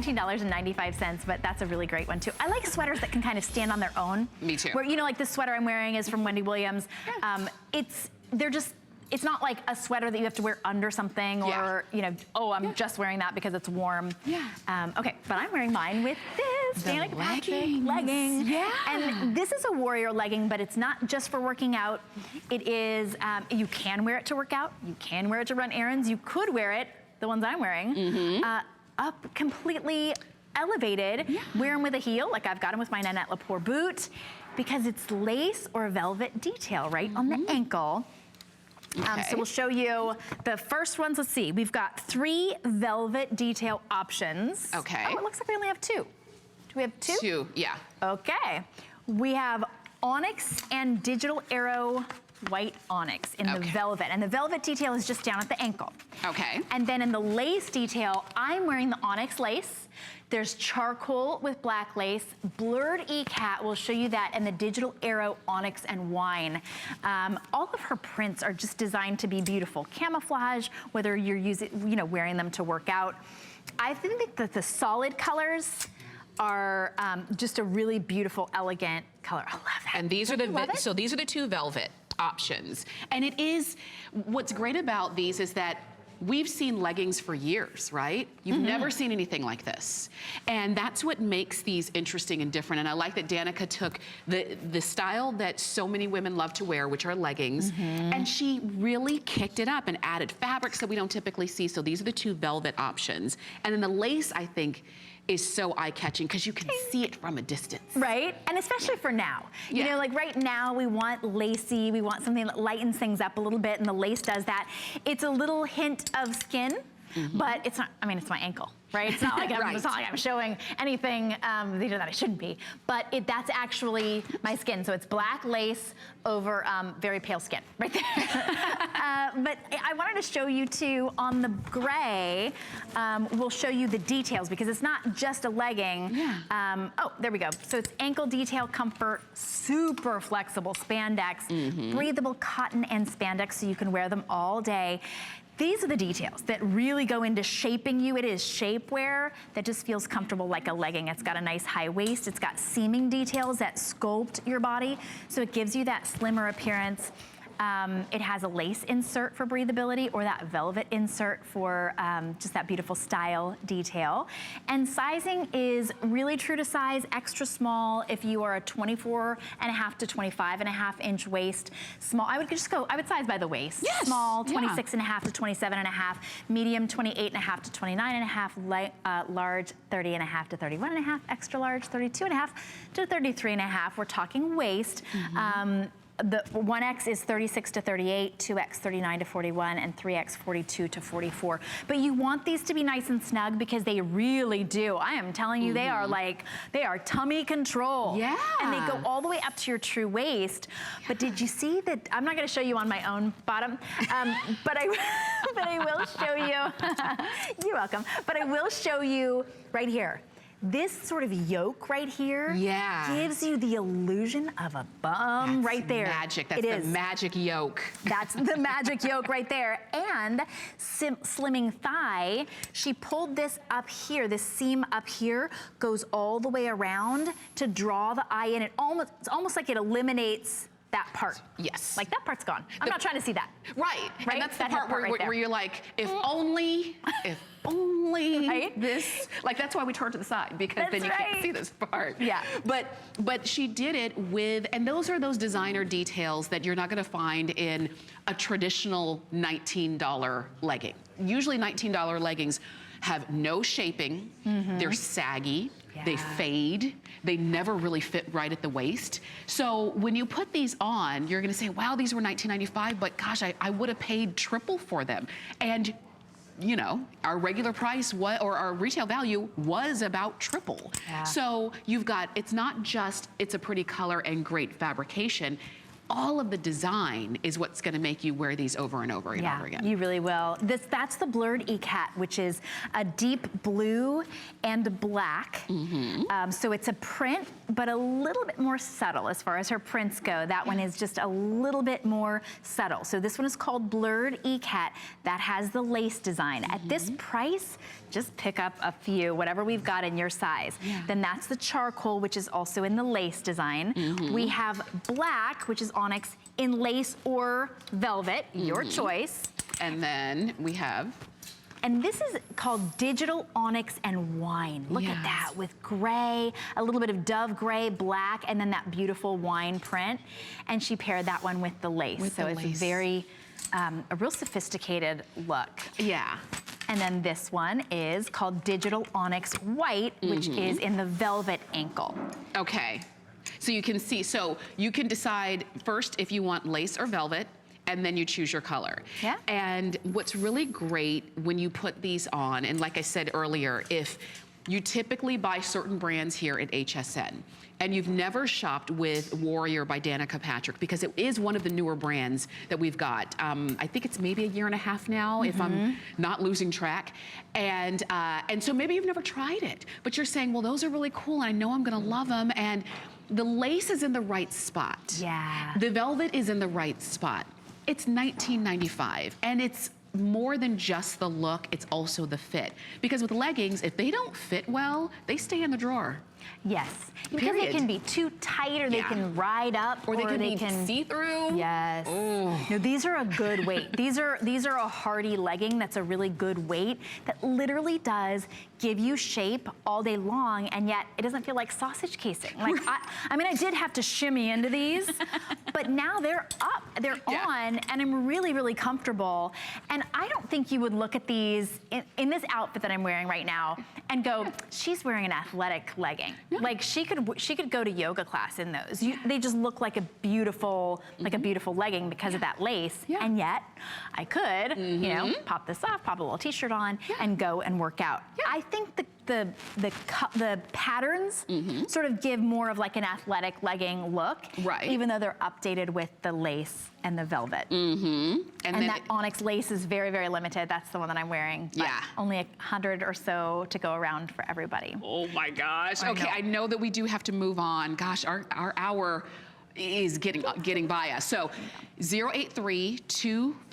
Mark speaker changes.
Speaker 1: $19.95, but that's a really great one too. I like sweaters that can kind of stand on their own.
Speaker 2: Me too.
Speaker 1: Where, you know, like this sweater I'm wearing is from Wendy Williams.
Speaker 2: Yeah.
Speaker 1: It's not like a sweater that you have to wear under something or, you know, oh, I'm just wearing that because it's warm.
Speaker 2: Yeah.
Speaker 1: Okay, but I'm wearing mine with this.
Speaker 2: The
Speaker 1: legging.
Speaker 2: Yeah.
Speaker 1: And this is a warrior legging, but it's not just for working out. It is, you can wear it to work out. You can wear it to run errands. You could wear it, the ones I'm wearing, up completely elevated. Wear them with a heel, like I've got them with my Nanette Lepore boot, because it's lace or velvet detail right on the ankle. So we'll show you the first ones. Let's see, we've got 3 velvet detail options.
Speaker 2: Okay.
Speaker 1: Oh, it looks like we only have 2. Do we have 2?
Speaker 2: 2, yeah.
Speaker 1: Okay. We have onyx and digital arrow white onyx in the velvet. And the velvet detail is just down at the ankle.
Speaker 2: Okay.
Speaker 1: And then in the lace detail, I'm wearing the onyx lace. There's charcoal with black lace. Blurred Ikat will show you that, and the digital arrow onyx and wine. All of her prints are just designed to be beautiful camouflage, whether you're using, you know, wearing them to work out. I think that the solid colors are just a really beautiful, elegant color. I love that.
Speaker 2: And these are these are the 2 velvet options. And it is, what's great about these is that we've seen leggings for years, right? You've never seen anything like this. And that's what makes these interesting and different. And I like that Danica took the style that so many women love to wear, which are leggings, and she really kicked it up and added fabrics that we don't typically see. So these are the 2 velvet options. And then the lace, I think, is so eye-catching because you can see it from a distance.
Speaker 1: Right, and especially for now. You know, like right now we want lacy, we want something that lightens things up a little bit, and the lace does that. It's a little hint of skin, but it's not, I mean, it's my ankle, right? It's not like it's not like I'm showing anything that I shouldn't be, but that's actually my skin. So it's black lace over very pale skin, right there. But I wanted to show you too, on the gray, we'll show you the details because it's not just a legging. Oh, there we go. So it's ankle detail comfort, super flexible spandex, breathable cotton and spandex so you can wear them all day. These are the details that really go into shaping you. It is shapewear that just feels comfortable like a legging. It's got a nice high waist. It's got seaming details that sculpt your body, so it gives you that slimmer appearance. It has a lace insert for breathability, or that velvet insert for just that beautiful style detail. And sizing is really true to size, extra small if you are a 24.5 to 25.5 inch waist. Small, I would size by the waist.
Speaker 2: Yes.
Speaker 1: Small, 26.5 to 27.5, medium, 28.5 to 29.5, large, 30.5 to 31.5, extra large, 32.5 to 33.5. We're talking waist. The 1X is 36 to 38, 2X 39 to 41, and 3X 42 to 44. But you want these to be nice and snug because they really do. I am telling you, they are tummy control. Yeah. And they go all the way up to your true waist. But did you see that? I'm not going to show you on my own bottom, but I will show you. You're welcome. But I will show you right here. This sort of yoke right here gives you the illusion of a bum right there.
Speaker 2: Magic. That's the magic yoke.
Speaker 1: That's the magic yoke right there. And slimming thigh, she pulled this up here, this seam up here goes all the way around to draw the eye in. It's almost like it eliminates that part.
Speaker 2: Yes.
Speaker 1: Like that part's gone. I'm not trying to see that.
Speaker 2: Right. And that's the part where you're like, if only this, like that's why we turn to the side, because then you can't see this part. Yeah. But she did it with, and those are those designer details that you're not gonna find in a traditional $19 legging. Usually $19 leggings have no shaping, they're saggy, they fade, they never really fit right at the waist. So when you put these on, you're gonna say, wow, these were $19.95, but gosh, I would have paid triple for them. And you know, our regular price or our retail value was about triple. Yeah. So you've got, it's not just, it's a pretty color and great fabrication. All of the design is what's gonna make you wear these over and over and over again.
Speaker 1: You really will. That's the Blurred Ikat, which is a deep blue and black. So it's a print, but a little bit more subtle as far as her prints go. That one is just a little bit more subtle. So this one is called Blurred Ikat. That has the lace design. At this price, just pick up a few, whatever we've got in your size.
Speaker 2: Yeah.
Speaker 1: Then that's the charcoal, which is also in the lace design. We have black, which is onyx, in lace or velvet, your choice.
Speaker 2: And then we have...
Speaker 1: And this is called Digital Onyx and Wine. Look at that, with gray, a little bit of dove gray, black, and then that beautiful wine print. And she paired that one with the lace. So it's very, a real sophisticated look.
Speaker 2: Yeah.
Speaker 1: And then this one is called Digital Onyx White, which is in the velvet ankle.
Speaker 2: Okay. So you can see, so you can decide first if you want lace or velvet, and then you choose your color.
Speaker 1: Yeah.
Speaker 2: And what's really great when you put these on, and like I said earlier, if you typically buy certain brands here at HSN, and you've never shopped with Warrior by Danica Patrick, because it is one of the newer brands that we've got. I think it's maybe a year and a half now, if I'm not losing track. And so maybe you've never tried it, but you're saying, well, those are really cool, and I know I'm gonna love them, and the lace is in the right spot.
Speaker 1: Yeah.
Speaker 2: The velvet is in the right spot. It's $19.95, and it's more than just the look, it's also the fit. Because with leggings, if they don't fit well, they stay in the drawer.
Speaker 1: Yes, because they can be too tight, or they can ride up,
Speaker 2: or they can be see-through.
Speaker 1: Yes.
Speaker 2: Oh.
Speaker 1: No, these are a good weight. These are a hardy legging that's a really good weight that literally does give you shape all day long, and yet it doesn't feel like sausage casing. Like I mean, I did have to shimmy into these, but now they're up, they're on, and I'm really, really comfortable. And I don't think you would look at these in this outfit that I'm wearing right now and go, she's wearing an athletic legging. No. Like she could go to yoga class in those. They just look like a beautiful, legging because of that lace. Yeah. And yet I could, you know, pop this off, pop a little t-shirt on, and go and work out. Yeah. I think the patterns sort of give more of like an athletic legging look, even though they're updated with the lace and the velvet. And that onyx lace is very, very limited. That's the one that I'm wearing. Yeah. Only 100 or so to go around for everybody.
Speaker 2: Oh my gosh. Okay, I know that we do have to move on. Gosh, our hour is getting by us. So 08324